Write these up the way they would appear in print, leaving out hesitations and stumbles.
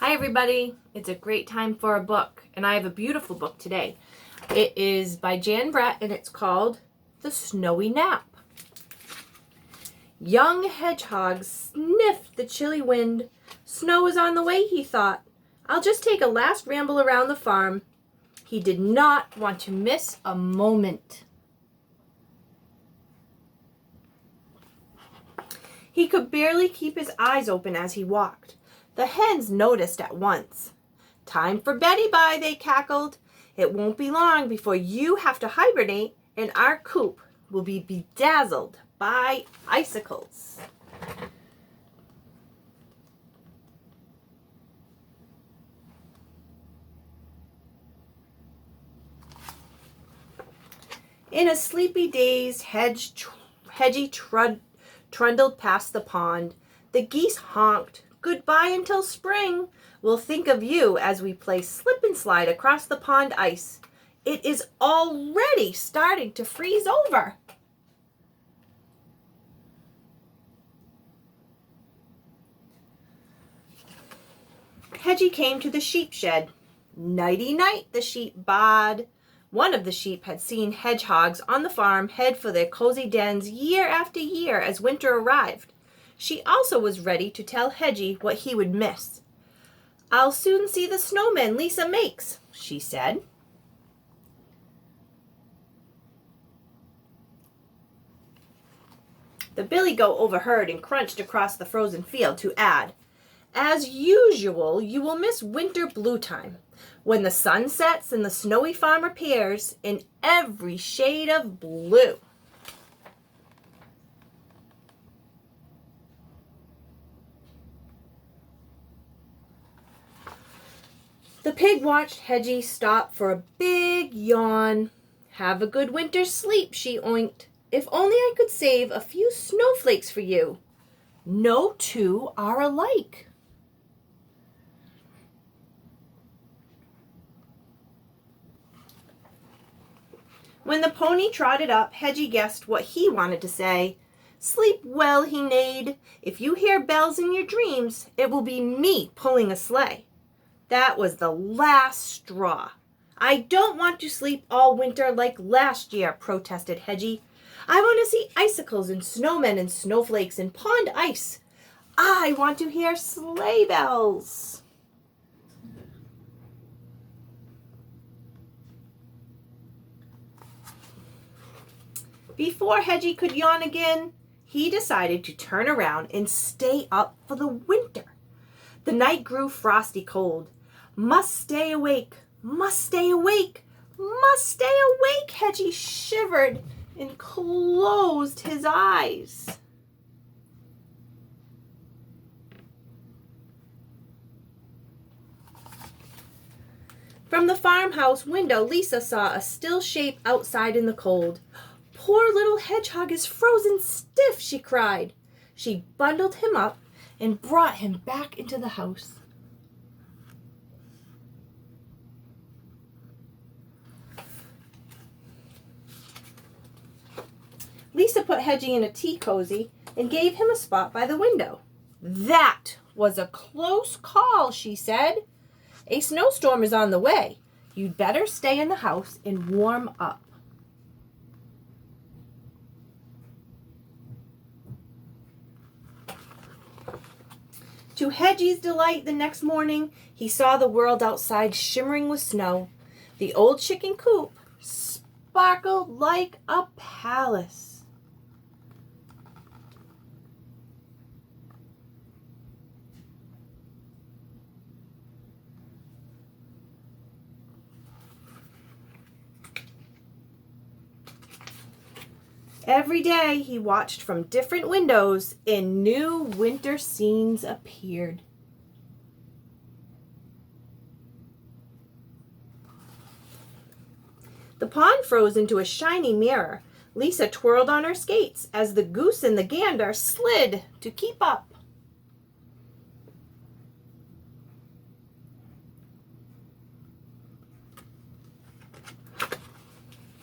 Hi everybody, it's a great time for a book, and I have a beautiful book today. It is by Jan Brett, and it's called The Snowy Nap. Young Hedgehog sniffed the chilly wind. Snow is on the way, he thought. I'll just take a last ramble around the farm. He did not want to miss a moment. He could barely keep his eyes open as he walked. The hens noticed at once. Time for Betty Bye, they cackled. It won't be long before you have to hibernate, and our coop will be bedazzled by icicles. In a sleepy daze, Hedgie trundled past the pond. The geese honked. Goodbye until spring. We'll think of you as we play slip and slide across the pond ice. It is already starting to freeze over. Hedgie came to the sheep shed. Nighty night, the sheep baaed. One of the sheep had seen hedgehogs on the farm head for their cozy dens year after year as winter arrived. She also was ready to tell Hedgie what he would miss. I'll soon see the snowmen Lisa makes, she said. The billy goat overheard and crunched across the frozen field to add, as usual, you will miss winter blue time, when the sun sets and the snowy farm appears in every shade of blue. The pig watched Hedgie stop for a big yawn. Have a good winter's sleep, she oinked. If only I could save a few snowflakes for you. No two are alike. When the pony trotted up, Hedgie guessed what he wanted to say. Sleep well, he neighed. If you hear bells in your dreams, it will be me pulling a sleigh. That was the last straw. I don't want to sleep all winter like last year, protested Hedgie. I want to see icicles and snowmen and snowflakes and pond ice. I want to hear sleigh bells. Before Hedgie could yawn again, he decided to turn around and stay up for the winter. The night grew frosty cold. Must stay awake, must stay awake, must stay awake, Hedgie shivered and closed his eyes. From the farmhouse window, Lisa saw a still shape outside in the cold. Poor little hedgehog is frozen stiff, she cried. She bundled him up and brought him back into the house. Lisa put Hedgie in a tea cozy and gave him a spot by the window. That was a close call, she said. A snowstorm is on the way. You'd better stay in the house and warm up. To Hedgie's delight the next morning, he saw the world outside shimmering with snow. The old chicken coop sparkled like a palace. Every day he watched from different windows and new winter scenes appeared. The pond froze into a shiny mirror. Lisa twirled on her skates as the goose and the gander slid to keep up.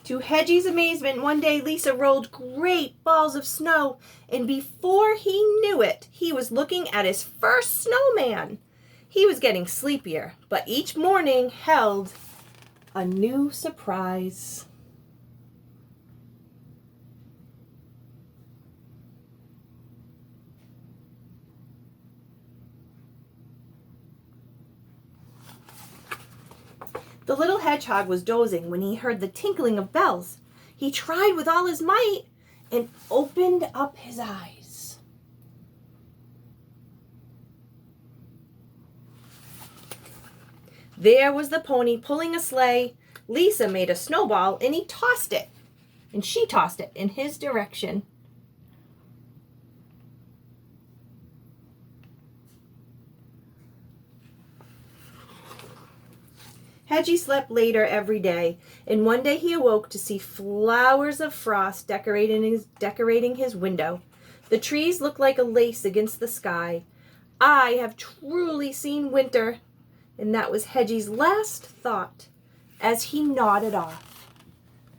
To Hedgie's amazement, one day Lisa rolled great balls of snow, and before he knew it, he was looking at his first snowman. He was getting sleepier, but each morning held a new surprise. The little hedgehog was dozing when he heard the tinkling of bells. He tried with all his might and opened up his eyes. There was the pony pulling a sleigh. Lisa made a snowball and he tossed it, and she tossed it in his direction. Hedgie slept later every day, and one day he awoke to see flowers of frost decorating his window. The trees looked like a lace against the sky. I have truly seen winter, and that was Hedgie's last thought as he nodded off,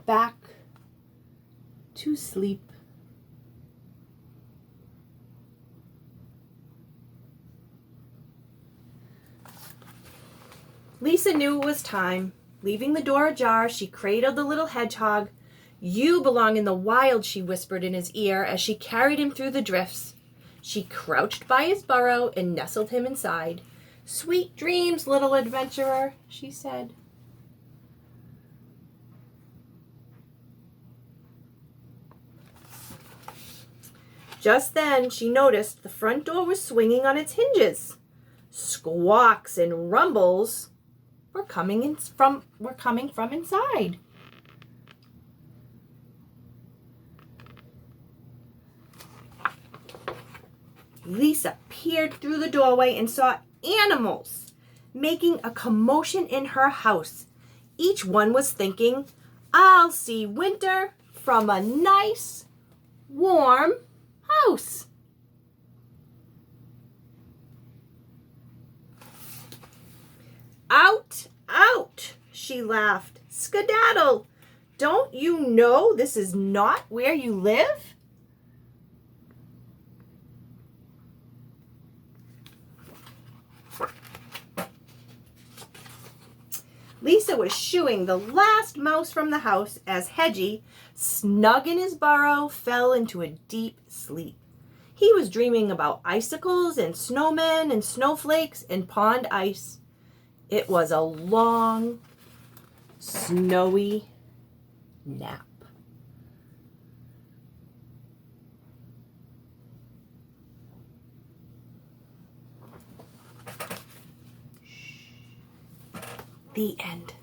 back to sleep. Lisa knew it was time. Leaving the door ajar, she cradled the little hedgehog. "You belong in the wild," she whispered in his ear as she carried him through the drifts. She crouched by his burrow and nestled him inside. "Sweet dreams, little adventurer," she said. Just then, she noticed the front door was swinging on its hinges. Squawks and rumbles were coming from inside. Lisa peered through the doorway and saw animals making a commotion in her house. Each one was thinking, "I'll see winter from a nice, warm house." "Out, out," she laughed. "Skedaddle. Don't you know this is not where you live?" Lisa was shooing the last mouse from the house as Hedgie, snug in his burrow, fell into a deep sleep. He was dreaming about icicles and snowmen and snowflakes and pond ice. It was a long, snowy nap. The end.